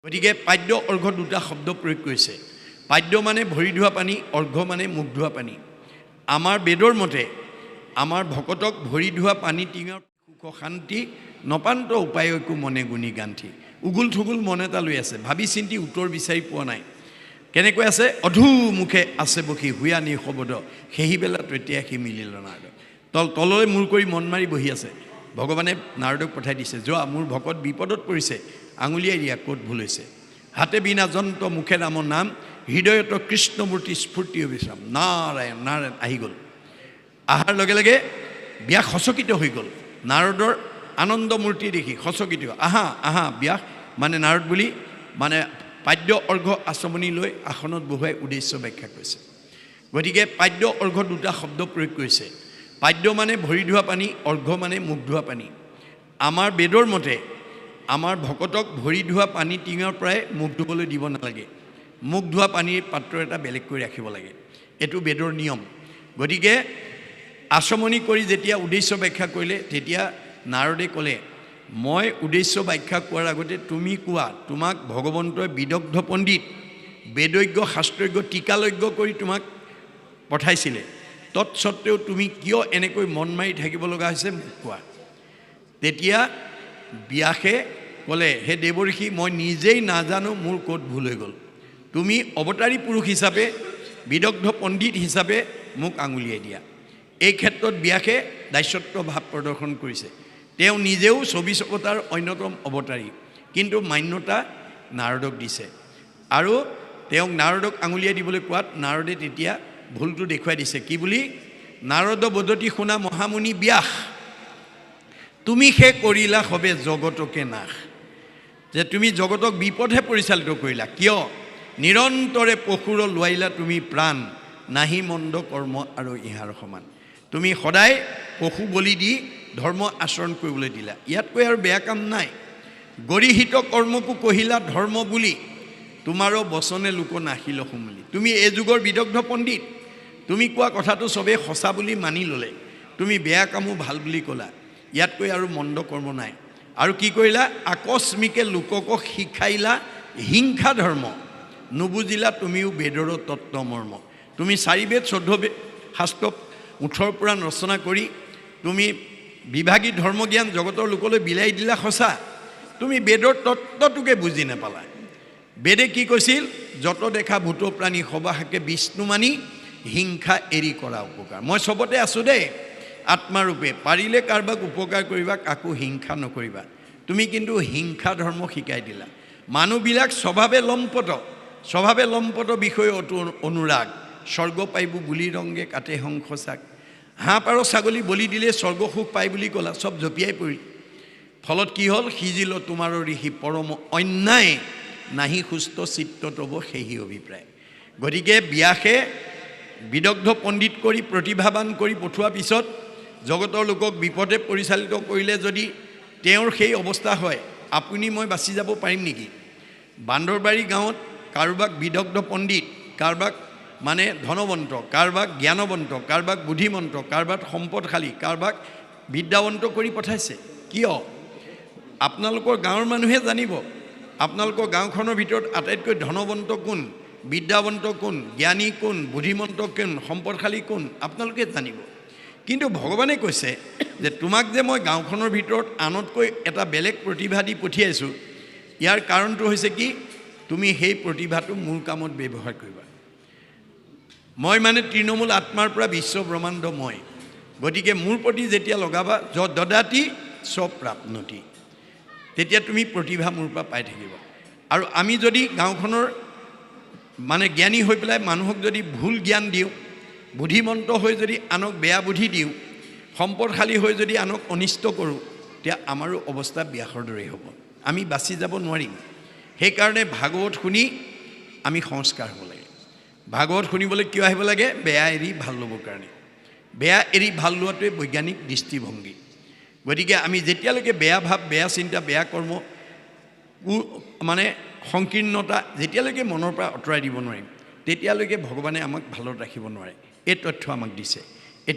গতিকে পাদ্য অৰ্ঘ দুটা শব্দ প্ৰয়োগ কৰিছে। পাদ্য মানে ভৰি ধোৱা পানী, অৰ্ঘ মানে মুখ ধোৱা পানী। আমাৰ বেদৰ মতে আমাৰ ভকতক ভৰি ধোৱা পানী টিঙৰ সুখ শান্তি নপান্ত উপায় একো মনে গুণী গান্থি। উগুল থুগুল মন এটা লৈ আছে, ভাবি চিন্তি উত্তৰ বিচাৰি পোৱা নাই। কেনেকৈ আছে? অধু মুখে আছে বসি হুয়া নি শবদ সেইবেলা তেতিয়া সি মিলিল নাৰদ। তললৈ মূৰ কৰি মন মাৰি বহি আছে। ভগৱানে নাৰদক পঠাই দিছে, যোৱা মোৰ ভকত বিপদত পৰিছে, আঙুলিয়াই দিয়া ক'ত ভুল হৈছে। হাতে বিনা যন্ত্ৰ মুখে ৰামৰ নাম, হৃদয়ত কৃষ্ণমূৰ্তি স্ফূৰ্তি অবিশ্ৰাম। নাৰায়ণ নাৰায়ণ আহি গ'ল। অহাৰ লগে লগে ব্যাস সচকিত হৈ গ'ল। নাৰদৰ আনন্দ মূৰ্তি দেখি সচকিত, আহা আহা ব্যাস মানে নাৰদ বুলি মানে পাদ্য অৰ্ঘ আচমনি লৈ আসনত বহুৱাই উদ্দেশ্য ব্যাখ্যা কৰিছে। গতিকে পাদ্য অৰ্ঘ দুটা শব্দ প্ৰয়োগ কৰিছে। পাদ্য মানে ভৰি ধোৱা পানী, অৰ্ঘ মানে মুখ ধোৱা পানী। আমাৰ বেদৰ মতে আমাৰ ভকতক ভৰি ধোৱা পানী টিঙৰ পৰাই মুখ ধুবলৈ দিব নালাগে। মুখ ধোৱা পানীৰ পাত্ৰ এটা বেলেগ কৰি ৰাখিব লাগে, এইটো বেদৰ নিয়ম। গতিকে আচমনি কৰি যেতিয়া উদ্দেশ্য ব্যাখ্যা কৰিলে, তেতিয়া নাৰদে ক'লে, মই উদ্দেশ্য ব্যাখ্যা কোৱাৰ আগতে তুমি কোৱা, তোমাক ভগৱন্তই বিদগ্ধ পণ্ডিত বেদজ্ঞ শাস্ত্ৰজ্ঞ টীকালজ্ঞ কৰি তোমাক পঠাইছিলে, তৎসত্বেও তুমি কিয় এনেকৈ মন মাৰি থাকিব লগা হৈছে মোক কোৱা। তেতিয়া ব্যাসে ক'লে, হে দেৱঋষি, মই নিজেই নাজানো মোৰ ক'ত ভুল হৈ গ'ল। তুমি অৱতাৰী পুৰুষ হিচাপে বিদগ্ধ পণ্ডিত হিচাপে মোক আঙুলিয়াই দিয়া। এই ক্ষেত্ৰত ব্যাসে দাস্যত্ব ভাৱ প্ৰদৰ্শন কৰিছে। তেওঁ নিজেও ২৪ অৱতাৰ অন্যতম অৱতাৰী, কিন্তু মান্যতা নাৰদক দিছে। আৰু তেওঁক নাৰদক আঙুলিয়াই দিবলৈ কোৱাত নাৰদে তেতিয়া ভুলটো দেখুৱাই দিছে। কি বুলি? নাৰদ বদতি শুনা মহামুনি ব্যাস, তুমি সে কৰিলা সবে জগতকে নাশ। যে তুমি জগতক বিপদহে পৰিচালিত কৰিলা। কিয়? নিৰন্তৰে পশুৰ লোৱাইলা তুমি প্ৰাণ, নাহি মন্দ কৰ্ম আৰু ইহাৰ সমান। তুমি সদায় পশু বলি দি ধৰ্ম আচৰণ কৰিবলৈ দিলা, ইয়াতকৈ আৰু বেয়া কাম নাই। গৰিহিত কৰ্মকো কহিলা ধৰ্ম বুলি, তোমাৰো বচনে লোক নাহিল সমূলি। তুমি এই যুগৰ বিদগ্ধ পণ্ডিত, তুমি কোৱা কথাটো চবেই সঁচা বুলি মানি ল'লে, তুমি বেয়া কামো ভাল বুলি ক'লা, ইয়াতকৈ আৰু মন্দ কৰ্ম নাই। আৰু কি কৰিলা? আকস্মিকে লোকক শিকাইলা হিংসা ধৰ্ম, নুবুজিলা তুমিও বেদৰ তত্ত্ব মৰ্ম। তুমি ৪ বেদ ১৪ শাস্ত্ৰ ১৮ পুৰাণ ৰচনা কৰি তুমি বিভাগী ধৰ্মজ্ঞান জগতৰ লোকলৈ বিলাই দিলা সঁচা, তুমি বেদৰ তত্ত্বটোকে বুজি নাপালা। বেদে কি কৈছিল? যত দেখা ভূত প্ৰাণী সবাহাকে বিষ্ণু মানি, হিংসা এৰি কৰা উপকাৰ। মই চবতে আছোঁ দেই আত্মাৰূপে, পাৰিলে কাৰোবাক উপকাৰ কৰিবা, কাকো হিংসা নকৰিবা। তুমি কিন্তু হিংসা ধৰ্ম শিকাই দিলা। মানুহবিলাক স্বভাৱে লম্পট বিষয়ে অতি অনুৰাগ, স্বৰ্গ পাইব বুলি ৰংগে কাটে সংসচাক। হাঁহ পাৰ ছাগলী বলি দিলে স্বৰ্গ সুখ পায় বুলি ক'লা, চব জঁপিয়াই পৰি। ফলত কি হ'ল? সিজিল তোমাৰ ঋষি পৰম অন্যায়, নাহি সুস্থ চিত্ত তব সেহি অভিপ্ৰায়। গতিকে ব্যাসে বিদগ্ধ পণ্ডিত কৰি প্ৰতিভাৱান কৰি পঠোৱাৰ পিছত জগতৰ লোকক বিপদে পৰিচালিত কৰিলে যদি তেওঁৰ সেই অৱস্থা হয়, আপুনি মই বাচি যাব পাৰিম নেকি? বান্দৰবাৰী গাঁৱত কাৰোবাক বিদগ্ধ পণ্ডিত, কাৰোবাক মানে ধনৱন্ত, কাৰোবাক জ্ঞানৱন্ত, কাৰোবাক বুদ্ধিমন্ত, কাৰোবাক সম্পদশালী, কাৰোবাক বিদ্যাৱন্ত কৰি পঠাইছে। কিয়? আপোনালোকৰ গাঁৱৰ মানুহে জানিব আপোনালোকৰ গাঁওখনৰ ভিতৰত আটাইতকৈ ধনৱন্ত কোন, বিদ্যাৱন্ত কোন, জ্ঞানী কোন, বুদ্ধিমন্ত কোন, সম্পদশালী কোন, আপোনালোকে জানিব। কিন্তু ভগৱানে কৈছে যে তোমাক যে মই গাঁওখনৰ ভিতৰত আনতকৈ এটা বেলেগ প্ৰতিভা দি পঠিয়াইছোঁ, ইয়াৰ কাৰণটো হৈছে কি? তুমি সেই প্ৰতিভাটো মোৰ কামত ব্যৱহাৰ কৰিবা। মই মানে তৃণমূল আত্মাৰ পৰা বিশ্ব ব্ৰহ্মাণ্ড মই। গতিকে মোৰ প্ৰতি যেতিয়া লগাবা দদাতি স্বপ্ৰাপ্নতি, তেতিয়া তুমি প্ৰতিভা মোৰ পৰা পাই থাকিবা। আৰু আমি যদি গাঁওখনৰ মানে জ্ঞানী হৈ পেলাই মানুহক যদি ভুল জ্ঞান দিওঁ, বুদ্ধিমন্ত হৈ যদি আনক বেয়া বুদ্ধি দিওঁ, সম্পদশালী হৈ যদি আনক অনিষ্ট কৰোঁ, তেতিয়া আমাৰো অৱস্থা ব্যাসৰ দৰেই হ'ব। আমি বাচি যাব নোৱাৰিম। সেইকাৰণে ভাগৱত শুনি আমি সংস্কাৰ হ'ব লাগে। ভাগৱত শুনিবলৈ কিয় আহিব লাগে? বেয়া এৰি ভাল ল'বৰ কাৰণে। বেয়া এৰি ভাল লোৱাটোৱে বৈজ্ঞানিক দৃষ্টিভংগী। গতিকে আমি যেতিয়ালৈকে বেয়া ভাৱ, বেয়া চিন্তা, বেয়া কৰ্ম মানে সংকীৰ্ণতা যেতিয়ালৈকে মনৰ পৰা আঁতৰাই দিব নোৱাৰিম, তেতিয়ালৈকে ভগৱানে আমাক ভালত ৰাখিব নোৱাৰে। এই তথ্য আমাক দিছে।